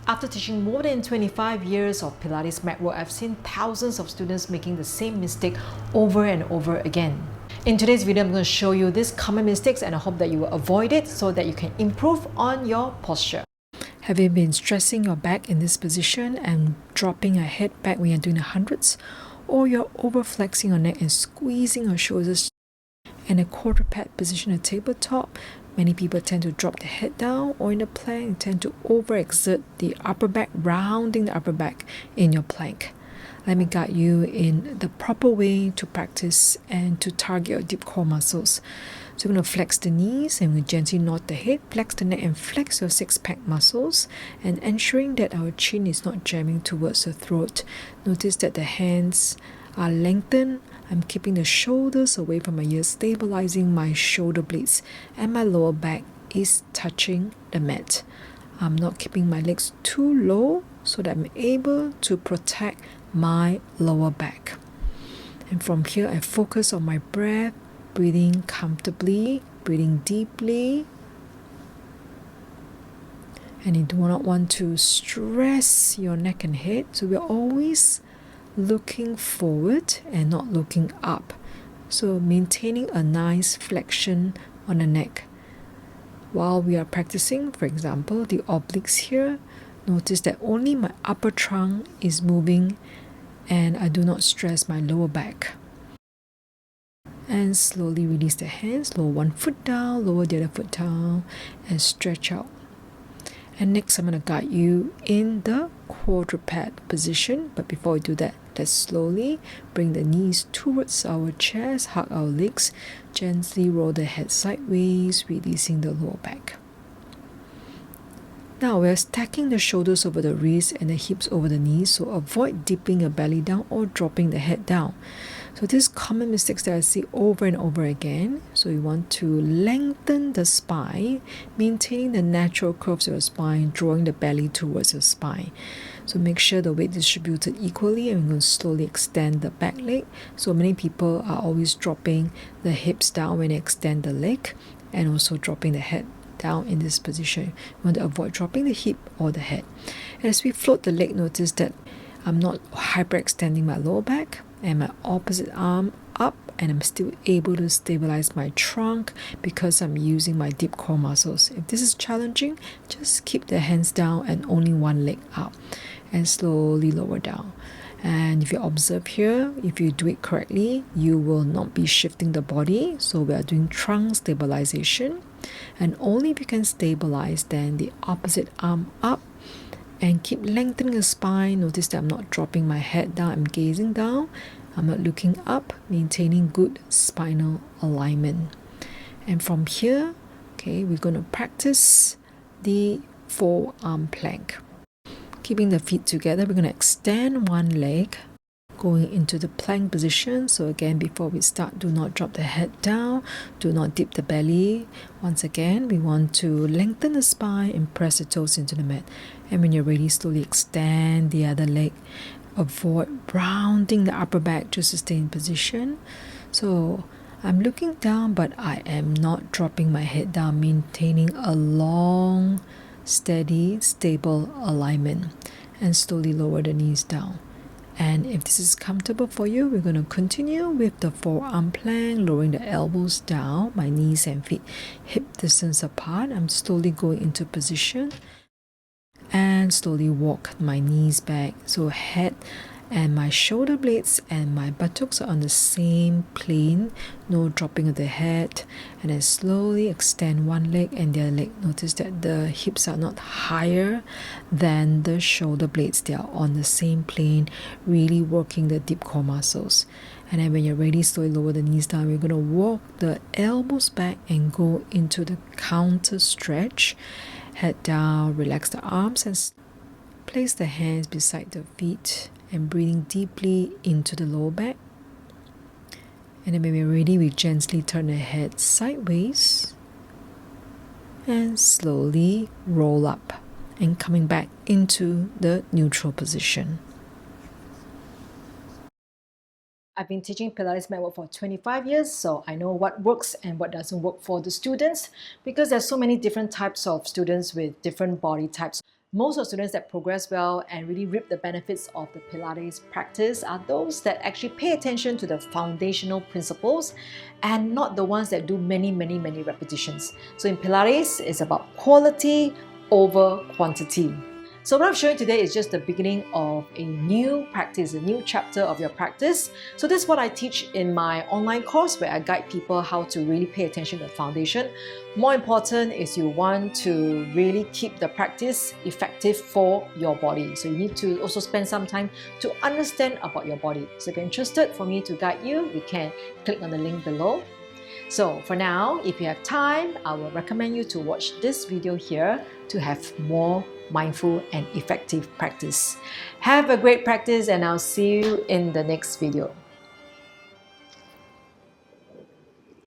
After teaching more than 25 years of Pilates mat work, I've seen thousands of students making the same mistake over and over again. In today's video, I'm going to show you these common mistakes and I hope that you will avoid it so that you can improve on your posture. Have you been stressing your back in this position and dropping a head back when you're doing the hundreds? Or you're overflexing your neck and squeezing your shoulders in a quadraped position at tabletop? Many people tend to drop the head down, or in the plank tend to overexert the upper back, rounding the upper back in your plank. Let me guide you in the proper way to practice and to target your deep core muscles. So we're going to flex the knees and we gently nod the head, flex the neck and flex your six-pack muscles, and ensuring that our chin is not jamming towards the throat. Notice that the hands are lengthened. I'm keeping the shoulders away from my ears, stabilizing my shoulder blades, and my lower back is touching the mat. I'm not keeping my legs too low so that I'm able to protect my lower back. And from here, I focus on my breath, breathing comfortably, breathing deeply. And you do not want to stress your neck and head, so we're always looking forward and not looking up. So maintaining a nice flexion on the neck. While we are practicing, for example, the obliques here, notice that only my upper trunk is moving and I do not stress my lower back. And slowly release the hands, lower one foot down, lower the other foot down, and stretch out. And next, I'm going to guide you in the quadruped position. But before we do that, let's slowly bring the knees towards our chest, hug our legs, gently roll the head sideways, releasing the lower back. Now we're stacking the shoulders over the wrists and the hips over the knees, so avoid dipping your belly down or dropping the head down. So these common mistakes that I see over and over again. So you want to lengthen the spine, maintaining the natural curves of your spine, drawing the belly towards your spine. So make sure the weight distributed equally, and we're going to slowly extend the back leg. So many people are always dropping the hips down when they extend the leg, and also dropping the head down in this position. We want to avoid dropping the hip or the head. And as we float the leg, notice that I'm not hyperextending my lower back and my opposite arm up, and I'm still able to stabilize my trunk because I'm using my deep core muscles. If this is challenging, just keep the hands down and only one leg up and slowly lower down. And if you observe here, if you do it correctly, you will not be shifting the body. So we are doing trunk stabilization, and only if you can stabilize, then the opposite arm up and keep lengthening the spine. Notice that I'm not dropping my head down, I'm gazing down, I'm not looking up, maintaining good spinal alignment. And from here, okay, we're going to practice the forearm plank. Keeping the feet together, we're going to extend one leg, going into the plank position. So again, before we start, do not drop the head down, do not dip the belly. Once again, we want to lengthen the spine and press the toes into the mat. And when you're ready, slowly extend the other leg. Avoid rounding the upper back just to stay in position. So I'm looking down, but I am not dropping my head down, maintaining a long, steady, stable alignment, and slowly lower the knees down. And if this is comfortable for you, we're going to continue with the forearm plank, lowering the elbows down, my knees and feet hip distance apart. I'm slowly going into position and slowly walk my knees back. So head and my shoulder blades and my buttocks are on the same plane, no dropping of the head. And then slowly extend one leg and the other leg. Notice that the hips are not higher than the shoulder blades, they are on the same plane, really working the deep core muscles. And then when you're ready, slowly lower the knees down. We're going to walk the elbows back and go into the counter stretch. Head down, relax the arms and place the hands beside the feet, and breathing deeply into the lower back. And then when we're ready, we gently turn the head sideways and slowly roll up and coming back into the neutral position. I've been teaching Pilates mat work for 25 years, so I know what works and what doesn't work for the students, because there's so many different types of students with different body types. Most of the students that progress well and really reap the benefits of the Pilates practice are those that actually pay attention to the foundational principles and not the ones that do many repetitions. So in Pilates, it's about quality over quantity. So what I'm showing today is just the beginning of a new practice, a new chapter of your practice. So this is what I teach in my online course where I guide people how to really pay attention to the foundation. More important is you want to really keep the practice effective for your body. So you need to also spend some time to understand about your body. So if you're interested for me to guide you, you can click on the link below. So for now, if you have time, I will recommend you to watch this video here to have more mindful and effective practice. Have a great practice and I'll see you in the next video.